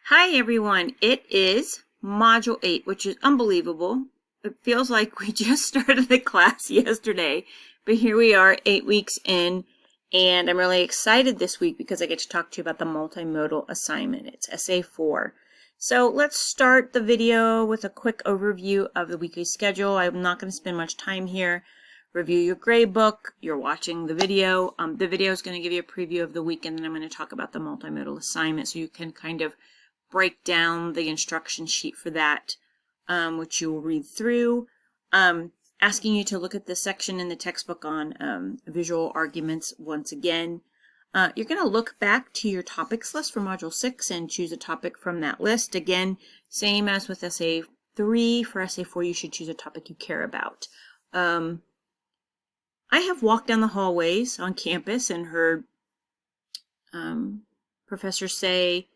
Hi everyone, it is Module 8, which is unbelievable. It feels like we just started the class yesterday, but here we are 8 weeks in, and I'm really excited this week because I get to talk to you about the multimodal assignment. It's Essay 4. So let's start the video with a quick overview of the weekly schedule. I'm not going to spend much time here. Review your grade book. You're watching the video. The video is going to give you a preview of the week, and then I'm going to talk about the multimodal assignment so you can kind of break down the instruction sheet for that, which you will read through. Asking you to look at the section in the textbook on visual arguments once again. You're going to look back to your topics list for Module 6 and choose a topic from that list. Again, same as with Essay 3. For Essay 4, you should choose a topic you care about. I have walked down the hallways on campus and heard professors say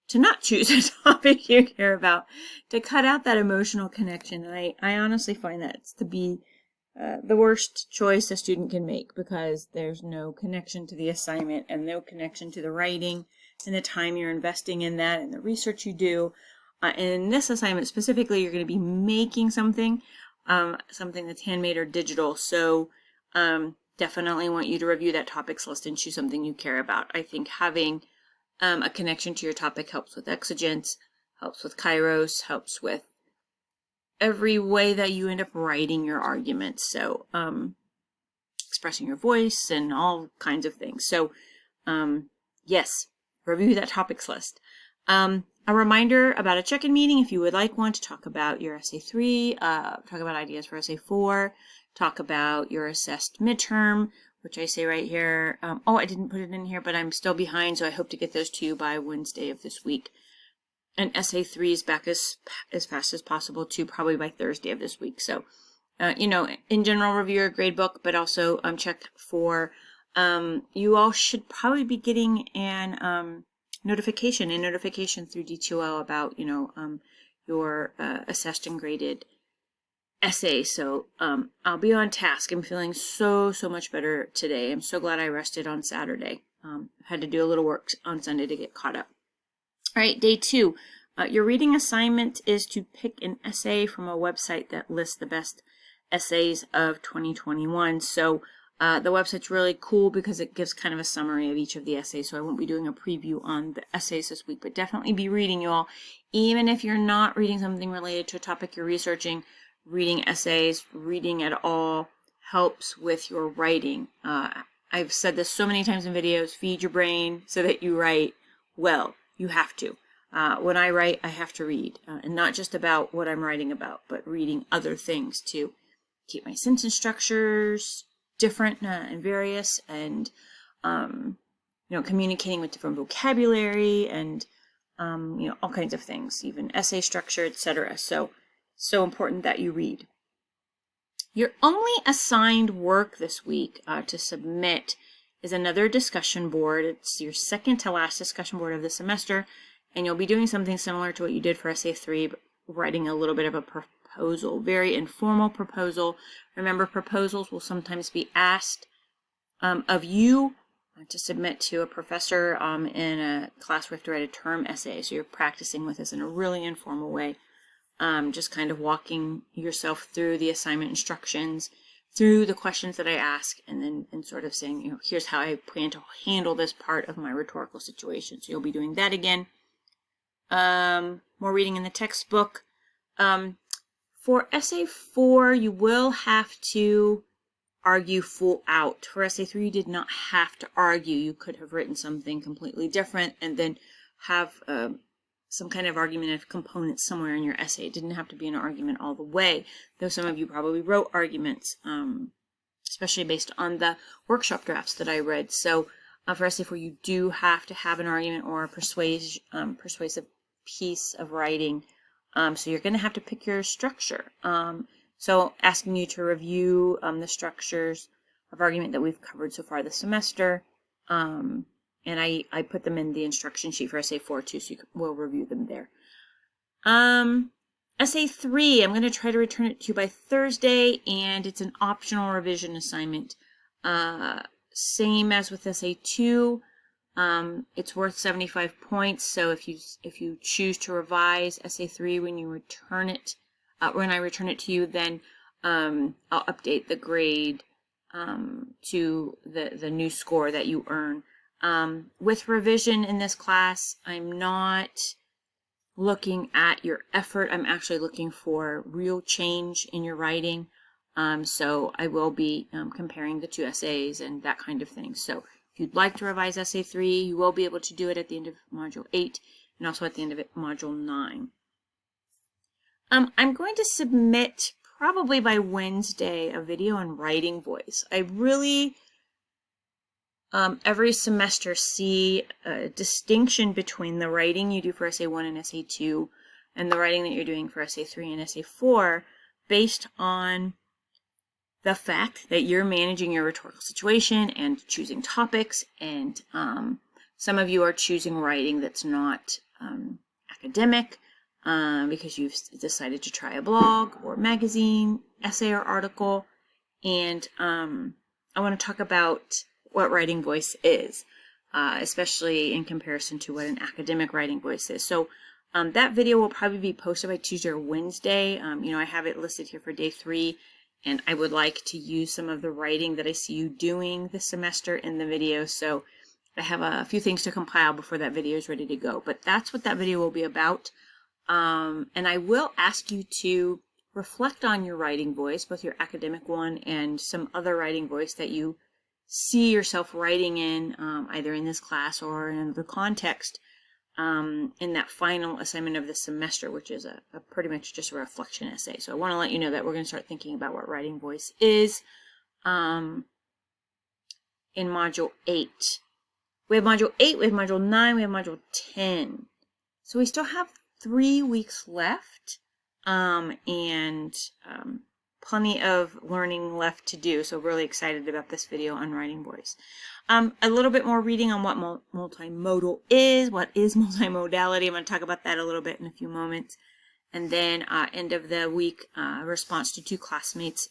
to not choose a topic you care about, to cut out that emotional connection. I honestly find that to be the worst choice a student can make, because there's no connection to the assignment and no connection to the writing and the time you're investing in that and the research you do. And in this assignment specifically, you're going to be making something that's handmade or digital. So definitely want you to review that topics list and choose something you care about. I think having a connection to your topic helps with exegence, helps with kairos, helps with every way that you end up writing your arguments. So expressing your voice and all kinds of things. So yes, review that topics list. A reminder about a check-in meeting if you would like one, to talk about your Essay 3, talk about ideas for Essay 4, talk about your assessed midterm, which I say right here. I didn't put it in here, but I'm still behind, so I hope to get those to you by Wednesday of this week. And Essay 3 is back as fast as possible, too, probably by Thursday of this week. So, in general, review your grade book, but also check for, you all should probably be getting an notification through D2L about, your assessed and graded essay. So I'll be on task. I'm feeling so much better today. I'm so glad I rested on Saturday. Had to do a little work on Sunday to get caught up. All right, day 2. Your reading assignment is to pick an essay from a website that lists the best essays of 2021. So the website's really cool because it gives kind of a summary of each of the essays. So I won't be doing a preview on the essays this week, but definitely be reading, you all. Even if you're not reading something related to a topic you're researching, reading essays, reading at all helps with your writing. I've said this so many times in videos, feed your brain so that you write well. You have to. When I write, I have to read, and not just about what I'm writing about, but reading other things to keep my sentence structures different and various, and communicating with different vocabulary and all kinds of things, even essay structure, etc. So important that you read. Your only assigned work this week to submit is another discussion board. It's your second to last discussion board of the semester, and you'll be doing something similar to what you did for Essay 3, but writing a little bit of a proposal, very informal proposal. Remember, proposals will sometimes be asked of you to submit to a professor in a class where you have to write a term essay. So you're practicing with this in a really informal way. Just kind of walking yourself through the assignment instructions, through the questions that I ask, and sort of saying, here's how I plan to handle this part of my rhetorical situation. So you'll be doing that again. More reading in the textbook. For Essay 4, you will have to argue full out. For Essay 3, you did not have to argue. You could have written something completely different and then have some kind of argumentative component somewhere in your essay. It didn't have to be an argument all the way, though some of you probably wrote arguments, especially based on the workshop drafts that I read. So for Essay 4, you do have to have an argument or a persuasive piece of writing. So you're going to have to pick your structure. So asking you to review the structures of argument that we've covered so far this semester. And I put them in the instruction sheet for Essay 4 too, so we'll review them there. Essay 3, I'm going to try to return it to you by Thursday, and it's an optional revision assignment. Same as with Essay 2. It's worth 75 points. So if you choose to revise Essay 3 when you return it, when I return it to you, then I'll update the grade to the new score that you earn. With revision in this class, I'm not looking at your effort. I'm actually looking for real change in your writing. So I will be comparing the two essays and that kind of thing. So if you'd like to revise Essay 3, you will be able to do it at the end of Module 8 and also at the end of Module 9. I'm going to submit probably by Wednesday a video on writing voice. I really every semester see a distinction between the writing you do for Essay 1 and Essay 2 and the writing that you're doing for Essay 3 and Essay 4 based on the fact that you're managing your rhetorical situation and choosing topics, and some of you are choosing writing that's not academic because you've decided to try a blog or magazine, essay or article, and I want to talk about what writing voice is, especially in comparison to what an academic writing voice is. So that video will probably be posted by Tuesday or Wednesday. I have it listed here for day 3, and I would like to use some of the writing that I see you doing this semester in the video. So I have a few things to compile before that video is ready to go. But that's what that video will be about. And I will ask you to reflect on your writing voice, both your academic one and some other writing voice that you see yourself writing in, either in this class or in another context, in that final assignment of the semester, which is a pretty much just a reflection essay. So I want to let you know that we're going to start thinking about what writing voice is in Module 8. We have Module 8, we have Module 9, we have Module 10. So we still have 3 weeks left, and plenty of learning left to do. So really excited about this video on writing voice. A little bit more reading on what multimodal is, what is multimodality. I'm going to talk about that a little bit in a few moments. And then end of the week, response to 2 classmates,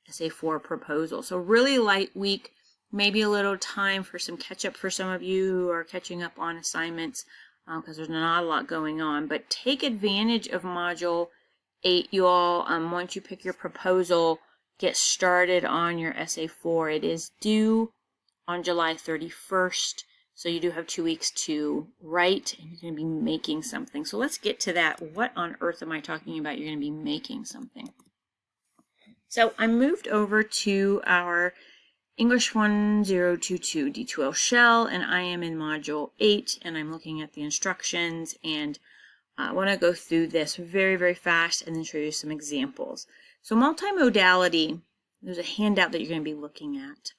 Essay 4 proposal. So really light week, maybe a little time for some catch up for some of you who are catching up on assignments because there's not a lot going on. But take advantage of Module 8, you all. Once you pick your proposal, get started on your Essay 4. It is due on July 31st, so you do have 2 weeks to write, and you're going to be making something. So let's get to that. What on earth am I talking about? You're going to be making something. So I moved over to our English 1022 D2L shell, and I am in Module 8, and I'm looking at the instructions, and I want to go through this very, very fast and then show you some examples. So multimodality, there's a handout that you're going to be looking at.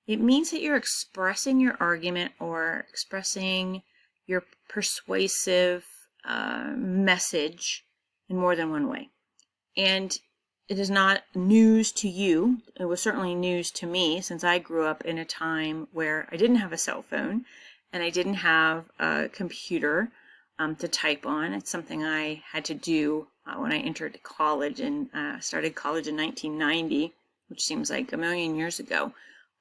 It means that you're expressing your argument or expressing your persuasive message in more than one way. And it is not news to you. It was certainly news to me, since I grew up in a time where I didn't have a cell phone and I didn't have a computer to type on. It's something I had to do when I entered college and started college in 1990, which seems like a million years ago,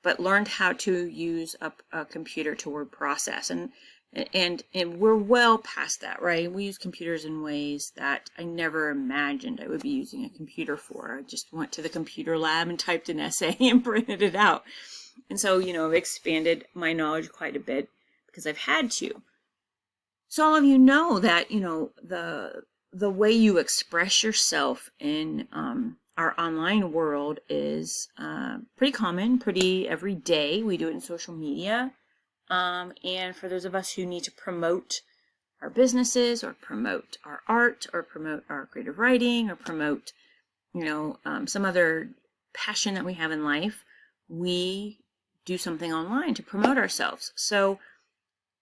but learned how to use a computer to word process. And we're well past that, right? We use computers in ways that I never imagined I would be using a computer for. I just went to the computer lab and typed an essay and printed it out. And so, I've expanded my knowledge quite a bit because I've had to. So all of you know that, the way you express yourself in our online world is pretty common, pretty every day. We do it in social media. And for those of us who need to promote our businesses or promote our art or promote our creative writing or promote, some other passion that we have in life, we do something online to promote ourselves. So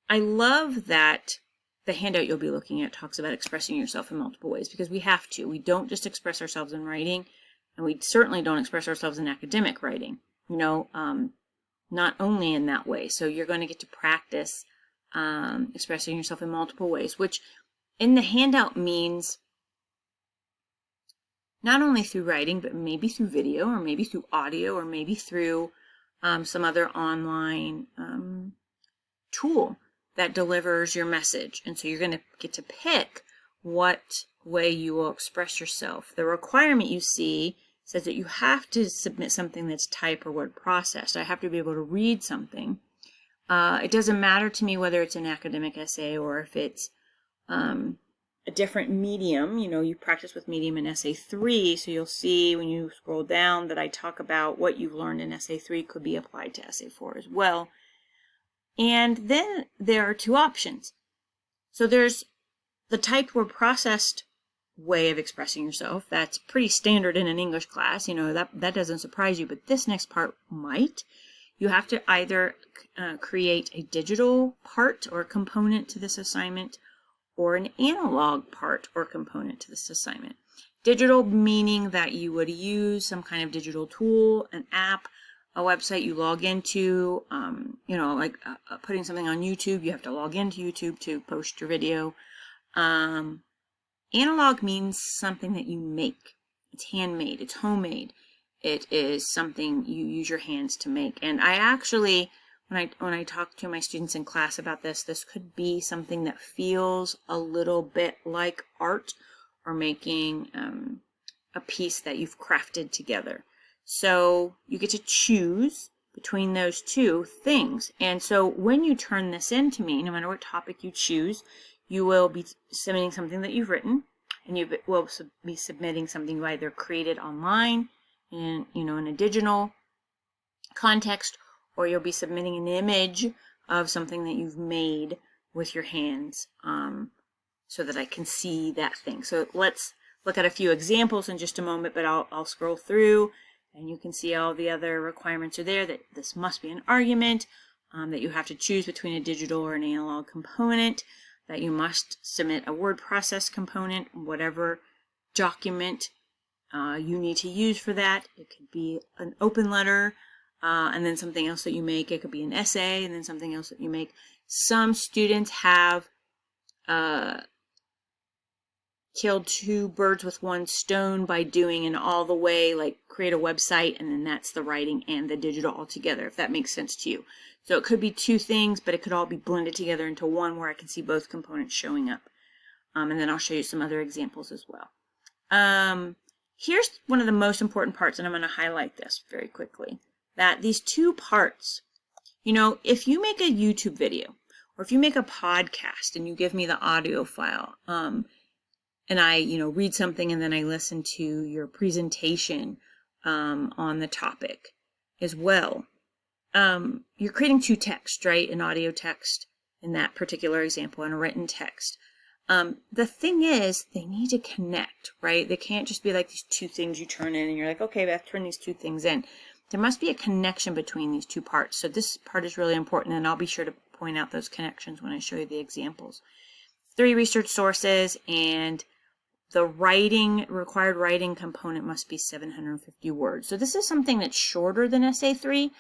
I love that the handout you'll be looking at talks about expressing yourself in multiple ways, because we have to. We don't just express ourselves in writing, and we certainly don't express ourselves in academic writing, not only in that way. So you're going to get to practice expressing yourself in multiple ways, which in the handout means not only through writing, but maybe through video or maybe through audio or maybe through some other online tool that delivers your message. And so you're going to get to pick what way you will express yourself. The requirement you see says that you have to submit something that's type or word processed. I have to be able to read something. It doesn't matter to me whether it's an academic essay or if it's a different medium. You know, you practice with medium in essay 3, so you'll see when you scroll down that I talk about what you've learned in essay 3 could be applied to essay 4 as well. And then there are 2 options. So there's the typed word processed way of expressing yourself. That's pretty standard in an English class. You know, that doesn't surprise you, but this next part might. You have to either create a digital part or component to this assignment, or an analog part or component to this assignment. Digital meaning that you would use some kind of digital tool, an app, a website you log into, you know, like putting something on YouTube, you have to log into YouTube to post your video. Analog means something that you make. It's handmade, it's homemade. It is something you use your hands to make. And I actually, when I talk to my students in class about this could be something that feels a little bit like art or making a piece that you've crafted together. So you get to choose between those 2 things. And so when you turn this in to me, no matter what topic you choose, you will be submitting something that you've written, and you will be submitting something you either created online in, you know, in a digital context, or you'll be submitting an image of something that you've made with your hands, so that I can see that thing. So let's look at a few examples in just a moment, but I'll scroll through and you can see all the other requirements are there, that this must be an argument, that you have to choose between a digital or an analog component, that you must submit a word process component, whatever document you need to use for that. It could be an open letter, and then something else that you make. It could be an essay, and then something else that you make. Some students have killed 2 birds with 1 stone by doing an all the way, like create a website, and then that's the writing and the digital all together, if that makes sense to you. So it could be 2 things, but it could all be blended together into one where I can see both components showing up. And then I'll show you some other examples as well. Here's one of the most important parts, and I'm going to highlight this very quickly, that these 2 parts, you know, if you make a YouTube video, or if you make a podcast and you give me the audio file, and I, you know, read something and then I listen to your presentation on the topic as well, you're creating 2 texts, right? An audio text in that particular example and a written text. The thing is, they need to connect, right? They can't just be like these 2 things you turn in and you're like, okay, Beth, turn these 2 things in. There must be a connection between these 2 parts. So this part is really important, and I'll be sure to point out those connections when I show you the examples. 3 research sources, and the required writing component must be 750 words. So this is something that's shorter than essay 3,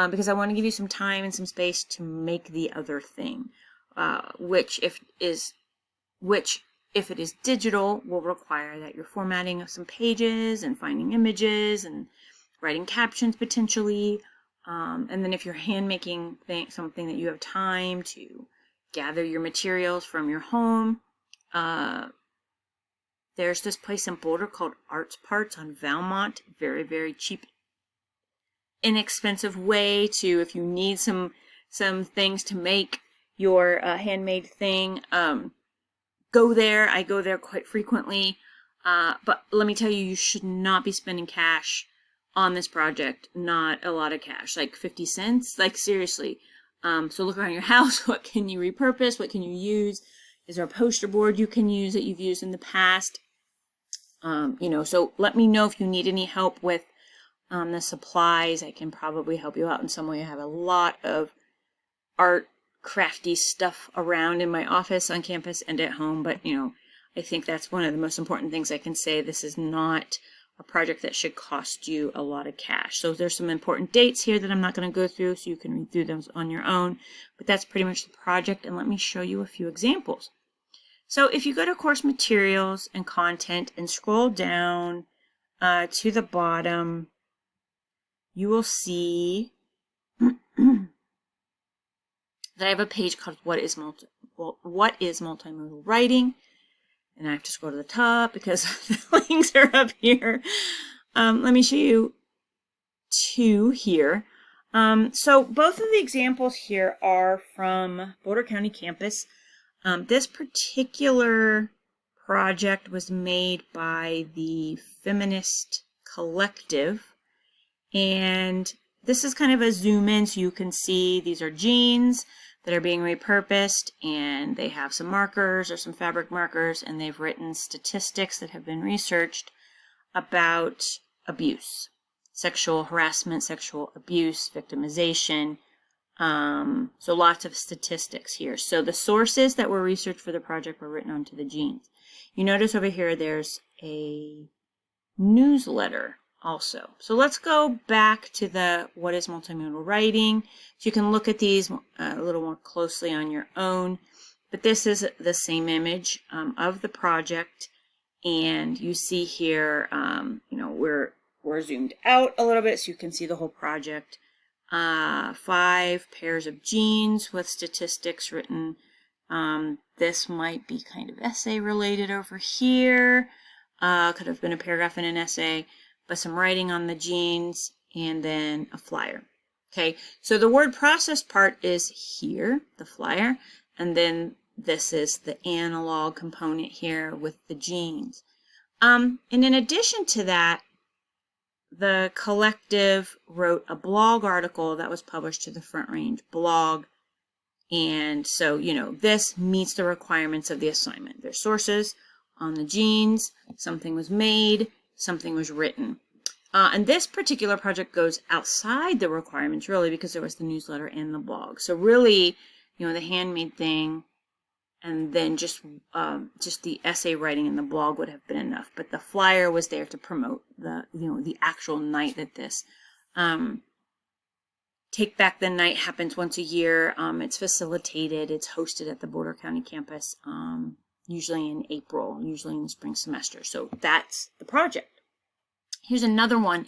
because I want to give you some time and some space to make the other thing, which if it is digital, will require that you're formatting of some pages and finding images and writing captions potentially. And then if you're hand making something that you have time to gather your materials from your home, there's this place in Boulder called Arts Parts on Valmont. Very, very cheap, inexpensive way to, if you need some things to make your handmade thing, go there. I go there quite frequently. But let me tell you, you should not be spending cash on this project. Not a lot of cash, like 50 cents. Like seriously. So look around your house. What can you repurpose? What can you use? Is there a poster board you can use that you've used in the past? You know, so let me know if you need any help with the supplies. I can probably help you out in some way. I have a lot of art, crafty stuff around in my office, on campus, and at home. But, you know, I think that's one of the most important things I can say. This is not a project that should cost you a lot of cash. So there's some important dates here that I'm not going to go through, so you can read through those on your own. But that's pretty much the project, and let me show you a few examples. So if you go to course materials and content and scroll down to the bottom, you will see Then I have a page called What is Multimodal Writing? And I have to scroll to the top because the links are up here. Let me show you two here. So both of the examples here are from Boulder County campus. This particular project was made by the Feminist Collective, and this is kind of a zoom in so you can see these are jeans that are being repurposed, and they have some markers or some fabric markers, and they've written statistics that have been researched about abuse, sexual harassment, sexual abuse, victimization. So lots of statistics here. So the sources that were researched for the project were written onto the jeans. You notice over here there's a newsletter also. So let's go back to the What is Multimodal Writing. So you can look at these a little more closely on your own. But this is the same image of the project. And you see here, you know, we're zoomed out a little bit so you can see the whole project. 5 pairs of jeans with statistics written. This might be kind of essay related over here. Could have been a paragraph in an essay, but some writing on the jeans, and then a flyer. Okay, so the word process part is here, the flyer, and then this is the analog component here with the jeans. And in addition to that, the collective wrote a blog article that was published to the Front Range blog. And so, you know, this meets the requirements of the assignment. There's sources on the jeans, something was made, something was written. And this particular project goes outside the requirements, really, because there was the newsletter and the blog. So really, you know, the handmade thing and then just the essay writing and the blog would have been enough. But the flyer was there to promote the, you know, the actual night that this Take Back the Night happens once a year. It's facilitated. It's hosted at the Boulder County campus, usually in April, usually in the spring semester. So that's the project. Here's another one.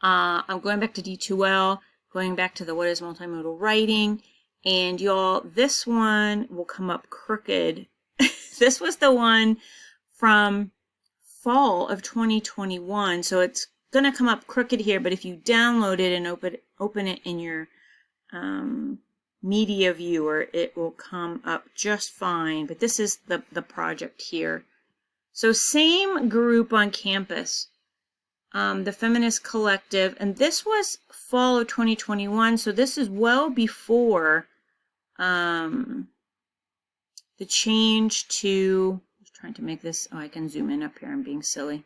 I'm going back to D2L, going back to the What is Multimodal Writing. And y'all, this one will come up crooked. This was the one from fall of 2021. So it's going to come up crooked here, but if you download it and open it in your media viewer, it will come up just fine. But this is the project here. So same group on campus, the Feminist Collective, and this was fall of 2021. So this is well before the change to, I was trying to make this, oh, I can zoom in up here, I'm being silly.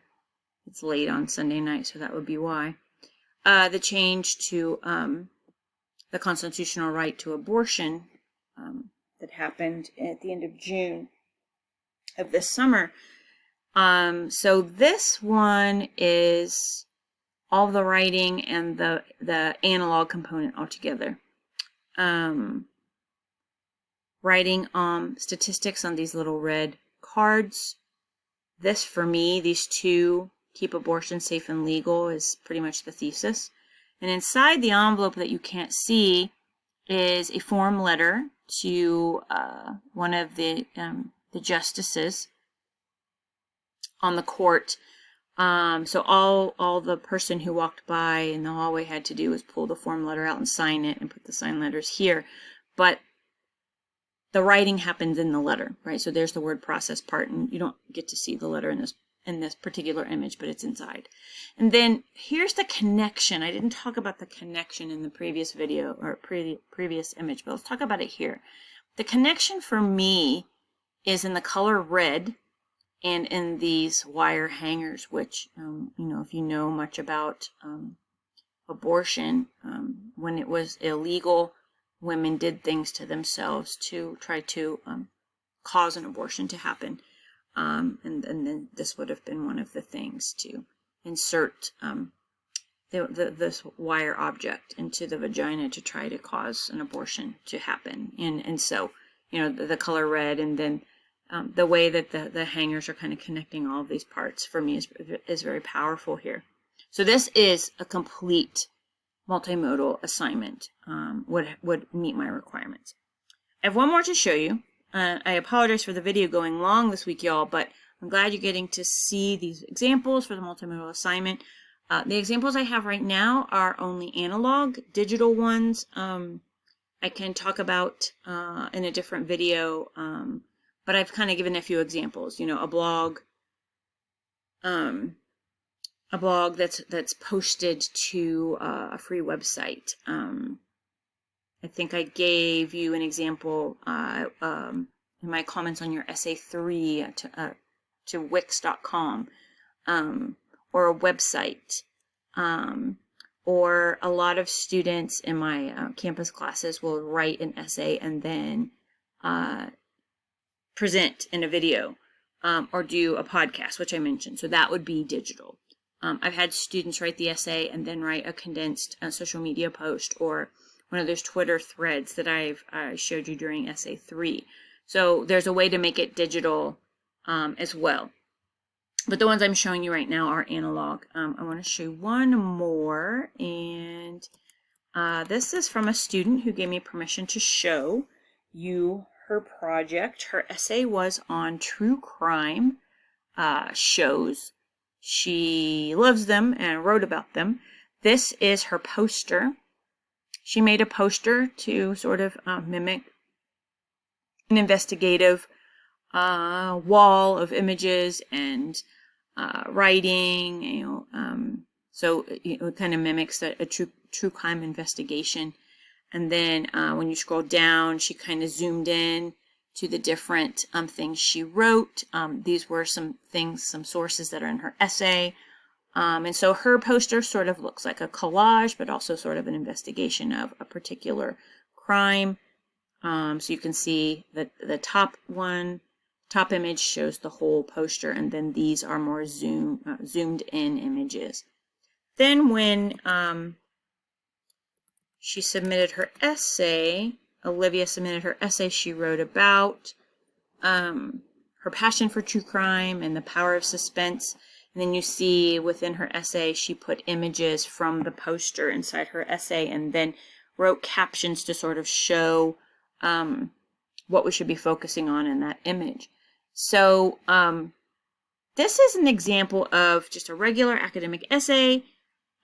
It's late on Sunday night, so that would be why. The change to the constitutional right to abortion that happened at the end of June of this summer. So this one is all the writing and the analog component all together. Writing statistics on these little red cards. This, for me, these two, keep abortion safe and legal, is pretty much the thesis. And inside the envelope that you can't see is a form letter to one of the justices on the court. So all the person who walked by in the hallway had to do was pull the form letter out and sign it and put the sign letters here. But the writing happens in the letter, right? So there's the word process part, and you don't get to see the letter in this particular image, but it's inside. And then here's the connection. I didn't talk about the connection in the previous video or previous image, but let's talk about it here. The connection for me is in the color red and in these wire hangers, which, you know, if you know much about abortion, when it was illegal, women did things to themselves to try to cause an abortion to happen. And then this would have been one of the things, to insert this wire object into the vagina to try to cause an abortion to happen. And so, you know, the color red, and then the way that the hangers are kind of connecting all of these parts, for me, is very powerful here. So this is a complete multimodal assignment, would meet my requirements. I have one more to show you. I apologize for the video going long this week, y'all, but I'm glad you're getting to see these examples for the multimodal assignment. The examples I have right now are only analog. Digital ones I can talk about in a different video, but I've kind of given a few examples. You know, a blog that's posted to a free website. I think I gave you an example in my comments on your essay 3 to wix.com, or a website, or a lot of students in my campus classes will write an essay and then present in a video, or do a podcast, which I mentioned. So that would be digital. I've had students write the essay and then write a condensed social media post, or one of those Twitter threads that I've showed you during essay 3. So there's a way to make it digital as well. But the ones I'm showing you right now are analog. I want to show you one more, and this is from a student who gave me permission to show you her project. Her essay was on true crime shows. She loves them and wrote about them. This is her poster. She made a poster to sort of mimic an investigative wall of images and writing, so it kind of mimics a true crime investigation. And then when you scroll down, she kind of zoomed in to the different things she wrote. These were some sources that are in her essay. And so her poster sort of looks like a collage, but also sort of an investigation of a particular crime. So you can see that the top image shows the whole poster, and then these are more zoomed in images. Then when she submitted her essay, Olivia submitted her essay, she wrote about her passion for true crime and the power of suspense. And then you see within her essay, she put images from the poster inside her essay and then wrote captions to sort of show what we should be focusing on in that image. So this is an example of just a regular academic essay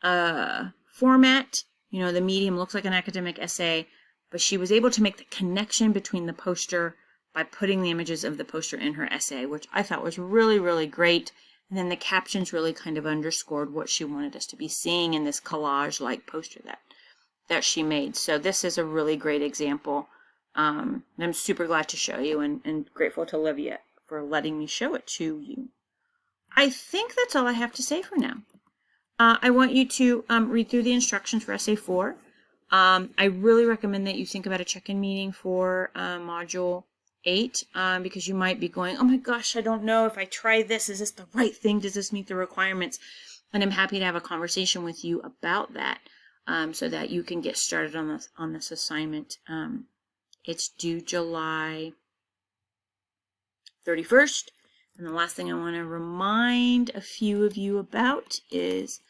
format. You know, the medium looks like an academic essay, but she was able to make the connection between the poster by putting the images of the poster in her essay, which I thought was really, really great. And then the captions really kind of underscored what she wanted us to be seeing in this collage-like poster that she made. So this is a really great example. And I'm super glad to show you, and grateful to Olivia for letting me show it to you. I think that's all I have to say for now. I want you to read through the instructions for essay 4. I really recommend that you think about a check-in meeting for module 8, because you might be going, oh my gosh, I don't know if I try this, is this the right thing? Does this meet the requirements? And I'm happy to have a conversation with you about that, so that you can get started on this assignment. It's due July 31st. And the last thing I want to remind a few of you about is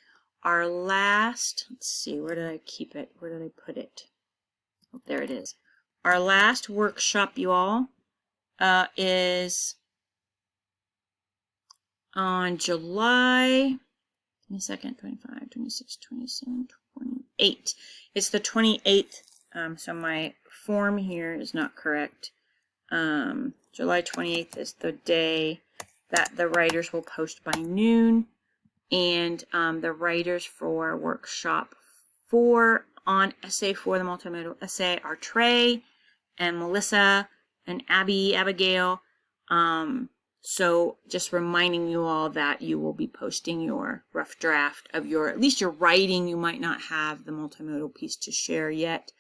our last, let's see, where did I keep it? Where did I put it? Oh, there it is. Our last workshop, you all, is on July 22nd, 25, 26, 27, 28. It's the 28th, so my form here is not correct. July 28th is the day that the writers will post by noon, and the writers for workshop 4 on essay 4, the multimodal essay, are Trey and Melissa and Abigail. So just reminding you all that you will be posting your rough draft of at least your writing. You might not have the multimodal piece to share yet,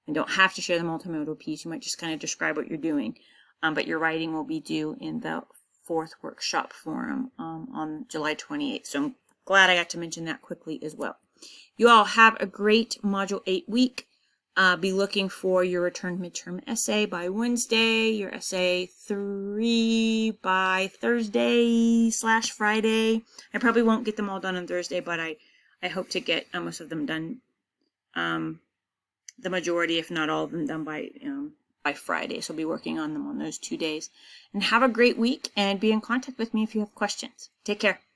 and don't have to share the multimodal piece. You might just kind of describe what you're doing, but your writing will be due in the 4th workshop forum on July 28th. So I'm glad I got to mention that quickly as well. You all have a great Module 8 week. Be looking for your return midterm essay by Wednesday, your essay 3 by Thursday/Friday. I probably won't get them all done on Thursday, but I hope to get most of them done, the majority, if not all of them, done by by Friday. So I'll be working on them on those 2 days. And have a great week and be in contact with me if you have questions. Take care.